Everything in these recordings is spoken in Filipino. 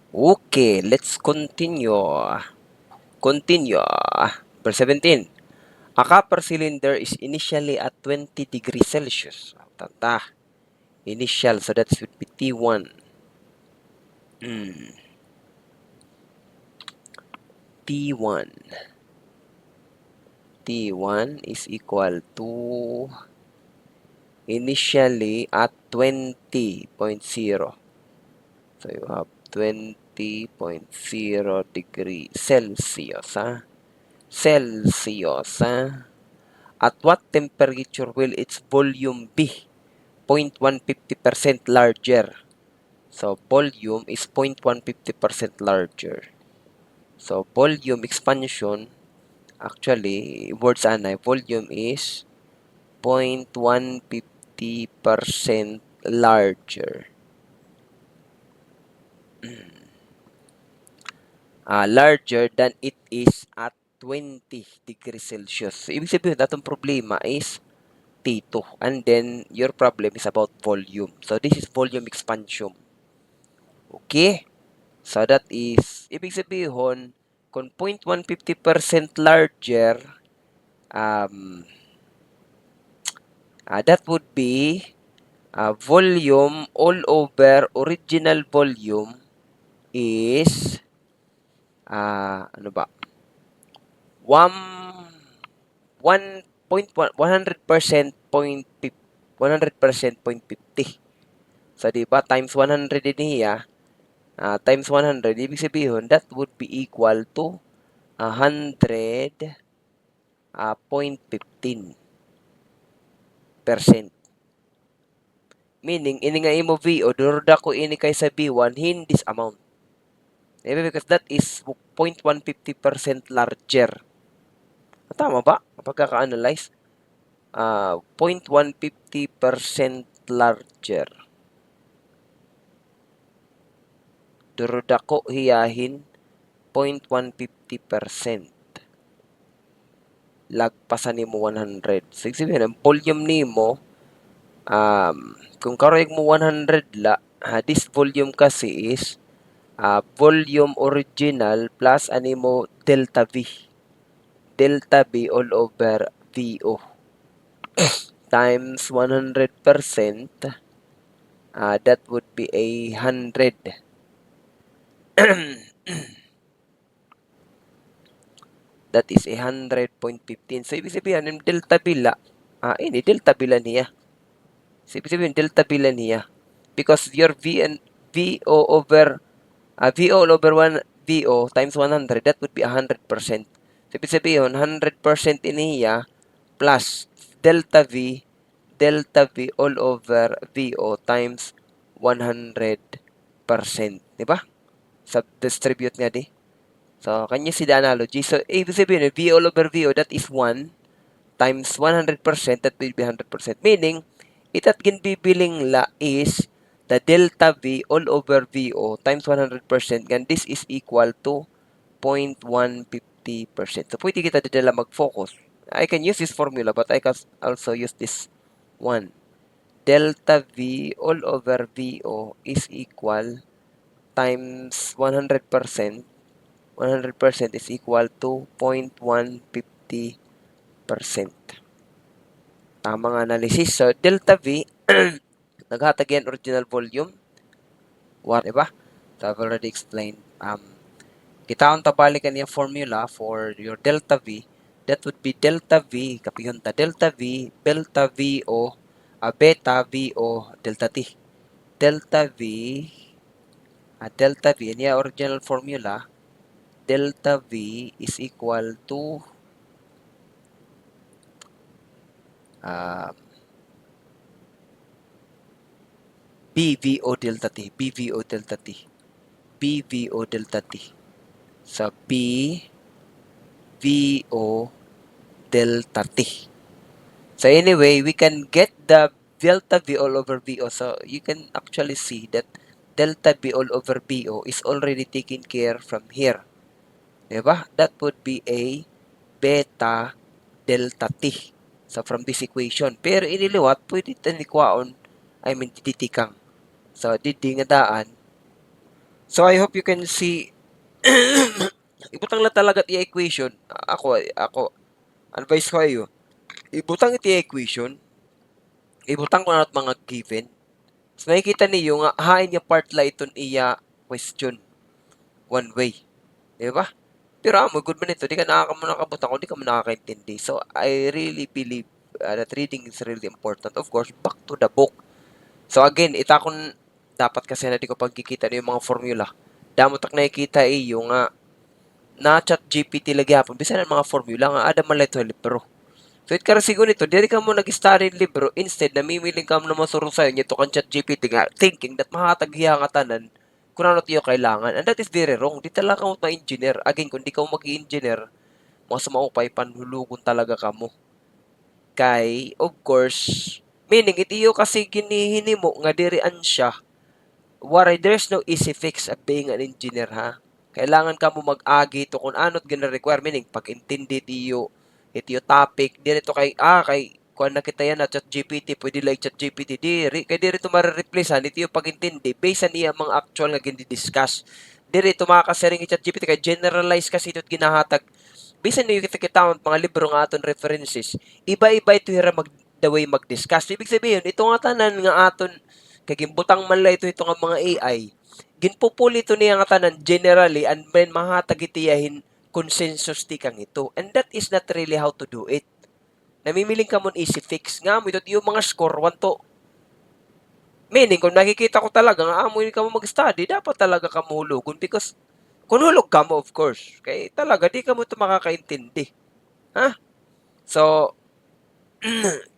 Okay, let's continue. Continue. Verse 17. A copper cylinder is initially at 20 degrees Celsius. Tata. Initial, so that would be T1. T1. T1 is equal to initially at 20.0. So you have 20.0 degree Celsius. Celsius. At what temperature will its volume be? 0.150% larger. So volume is 0.150% larger. So volume expansion, actually, words anay, volume is 0.150% larger. Larger than it is at 20 degrees Celsius. So, ibig sabihin, natong problema is T2. And then, your problem is about volume. So, this is volume expansion. Okay? So, that is, ibig sabihin, kung 0.150% larger, that would be volume all over original volume is, ano ba? 100% 100% 0.50. So, di ba, times 100 din niya, times 100, ibig sabihin, that would be equal to 100, 0.15%. Meaning, ini nga imo VO, durda ko ini kay sa B1 in this amount. Because that is 0.150% larger. Tama ba? Pagkaka-analyze? 0.150% larger. Durda ko hiyahin 0.150%. Lagpasan nimo 100. So, sabihin, ang volume nimo, kung karoy mo 100 la, this volume kasi is volume original plus animo delta V. Delta V all over VO times 100%, that would be 100. That is 100.15. So, ibig sabihin, yung delta bila, ini delta bila niya. So, ibig sabihin, delta bila niya. Because your VO over, VO all over 1, VO times 100, that would be 100%. So, ibig sabihin, 100% iniya plus delta V all over VO times 100%. Diba? Subdistribute nga di. So, kanya si the analogy. So, ibig sabihin, V all over VO, that is 1 times 100%, that will be 100%. Meaning, itat ginbibiling la is the delta V all over VO times 100%, and this is equal to 0.150%. So, pwede kita dito mag-focus. I can use this formula, but I can also use this one. Delta V all over VO is equal times 100%. 100% is equal to 0.150%. Tamang analysis. So, delta V, naghatag yan original volume. What, diba? So, I've already explained. Kitaon tabalikan niya formula for your delta V. That would be delta V, kapihon ta, delta V, delta VO, beta VO, delta T. Delta V, delta V, niya original formula, delta V is equal to BVO delta T. BVO delta T. BVO delta T. So, BVO delta T. So, anyway, we can get the delta V all over VO. So, you can actually see that delta V all over VO is already taken care from here. Diba? That would be a beta delta T. So, from this equation. Pero iniliwat, pwede tanikwaon, I mean, titikang. So, didi nga daan, So I hope you can see ibutang lang talaga ti equation. Ako advice ko ayo. Ibutang iti equation. Ibutang ko na mga given. So nakikita niyo nga hain niya part la iton iya question one way. Di ba? Pero amo good man ito, di ka nakakabutang ko, di ka mo nakakaintindi. So I really believe that reading is really important. Of course, back to the book. So again, itakon dapat kasi na di ko pagkikita yung mga formula. Damot ak nakikita iyo nga na chat GPT lagi hapon. Bisan ang mga formula nga ada man ito libro. So it karasigo nito, diri ka mo nag-study libro instead namimiling ka mo na masuro sa'yo nito kan chat GPT nga thinking that makataghiya nga tanan kung ano tiyo kailangan. And that is very wrong. Di talaga mo ma-engineer. Again, kung di ka mo mag-engineer, mas maupay panhulugon talaga ka mo. Kay, of course, meaning, itiyo kasi ginihini mo nga dirian siya. Waray, there's no easy fix of being an engineer, ha? Kailangan ka mo mag-agi to kung ano't gina-require. Meaning, pag-intindi itiyo topic, dito kuan na kita yan na chat GPT, pwede like chat GPT, kay diri to marireplacean, itiyo pag-intindi, based on iya mga actual nga gindi-discuss. Diri to makakasaring chat GPT, kay generalize kasi ito't ginahatag. Bisan niyo kita mga libro nga aton references, iba-iba ito hira the way mag-discuss. Ibig sabihin, ito nga tanan nga aton kay gimbutang man la ito nga mga AI. Ginpupuli ito niya nga tanan generally and then mahatag itiyahin consensus ti kang ito. And that is not really how to do it. Namimiling ka mon easy fix nga mo ito yung mga score 1 to. Meaning, kung nakikita ko talaga nga amoy ka mo mag-study, dapat talaga ka mahulugon because kung hulog ka mo, of course, kay talaga di ka mo ito makakaintindi. Ha? So,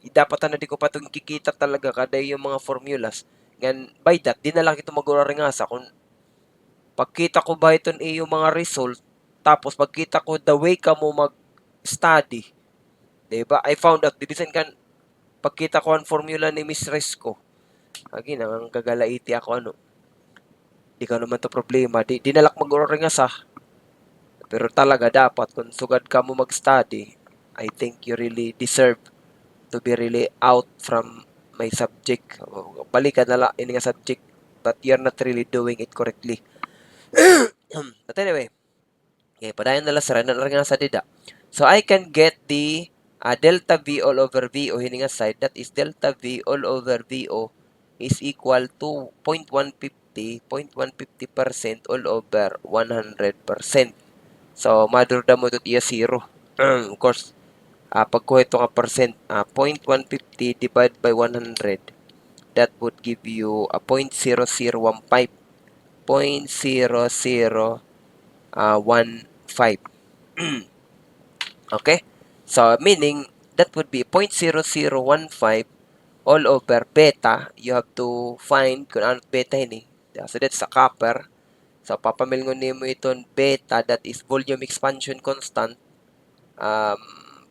dapat na di ko pa itong kikita talaga kada yung mga formulas. Ngan, by that, di na lang ito mag-urari nga sa kung pagkita ko ba ito yung mga result, tapos pagkita ko the way ka mo mag-study, diba? I found out, bibisan kan, pagkita ko ang formula ni Miss Resco, again, ang kagalaiti ako, di ka naman to problema, di nalak mag-urari nga sa, pero talaga dapat, kung sugad ka mo mag-study, I think you really deserve to be really out from my subject. Balikan na lang ini nga subject, but you're not really doing it correctly. But anyway, okay, padayon na lang sa na lang sa dida. So I can get the delta V all over VO hininga side, that is delta V all over VO is equal to 0.150% all over 100%. So madurda mo ito iya 0. Of course, pagkuha ito nga percent, 0.150 divided by 100, that would give you a 0.0015. 0.0015. Okay? So, meaning, that would be 0.0015 all over beta. You have to find kung ano beta ini. So, that's a copper. So, papamilngon nimo iton beta, that is volume expansion constant.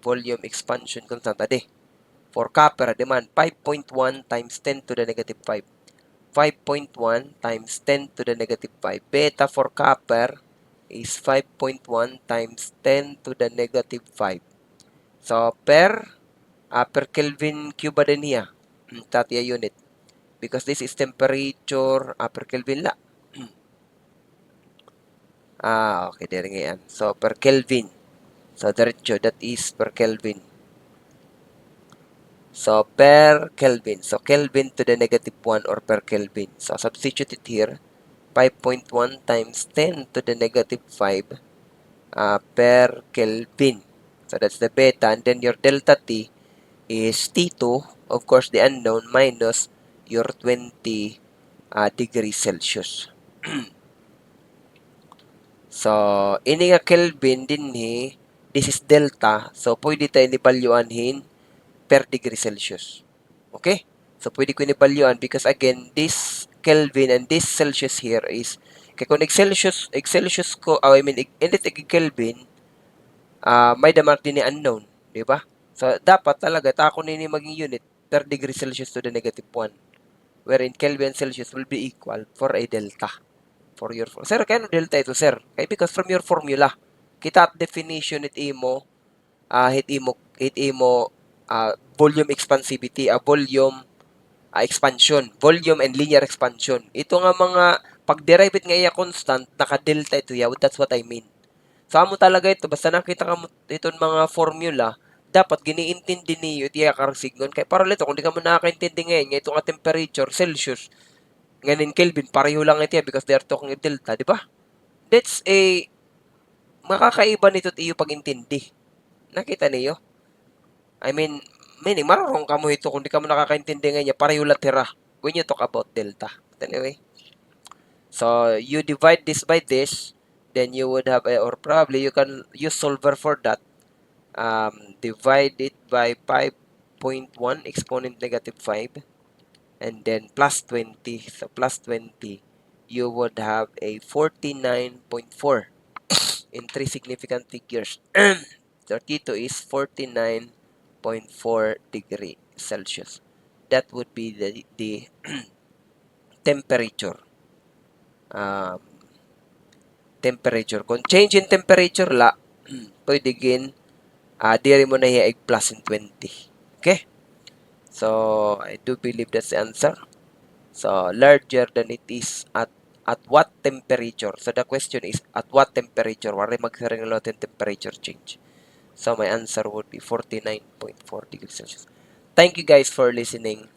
Volume expansion constant. Ade, for copper, demand 5.1 times 10 to the negative 5. 5.1 times 10 to the negative 5. Beta for copper is 5.1 times 10 to the negative 5. So, per Kelvin cube din niya. Tatya unit. Because this is temperature per Kelvin la. Okay. There nga yan. So, per Kelvin. So, diretso. That is per Kelvin. So, per Kelvin. So, Kelvin to the negative 1 or per Kelvin. So, substitute it here. 5.1 times 10 to the negative 5 per Kelvin. So, that's the beta. And then your delta T is T2, of course, the unknown, minus your 20 degrees Celsius. So, ini nga Kelvin din this is delta. So, pwede tayo nibalyuanhin per degree Celsius. Okay? So, pwede ko nibalyuan because again, this Kelvin and this Celsius here is, kaya kung Celsius ko, I mean, init Kelvin, may damar din ni unknown. Di ba? So, dapat talaga, tako nini maging unit per degree Celsius to the negative 1. Wherein Kelvin Celsius will be equal for a delta. For your, sir, kaya delta ito, sir? Kaya because from your formula, kita at definition it imo, volume expansivity, volume expansion, volume and linear expansion. Ito nga mga pag derive it nga iya constant, naka-delta ito ya. That's what I mean. So, amo talaga ito. Basta nakita ka mo itong mga formula, dapat giniintindi niyo itiya karsignon. Kaya para lito, kung di ka mo nakakaintindi ngayon, nga itong temperature, Celsius, ngayon Kelvin, pareho lang ito because they are talking delta, di ba? That's a makakaiba nito iyo pag-intindi. Nakita niyo? I mean, meaning, marunong ka mo ito kung di ka mo nakakaintindi ngayon, pareho latira when you talk about delta. But anyway, so you divide this by this, then you would have, or probably you can use solver for that. Divide it by 5.1 exponent negative 5 and then plus 20. So plus 20, you would have a 49.4 in three significant figures. 32 is 49.4 degree Celsius. That would be the temperature. Um, temperature. Kung change in temperature la, pwede gin, diri mo na i plus in 20. Okay? So, I do believe that's the answer. So, larger than it is at what temperature? So, the question is, at what temperature? Wari magsaring natin temperature change. So, my answer would be 49.4 degrees Celsius. Thank you guys for listening.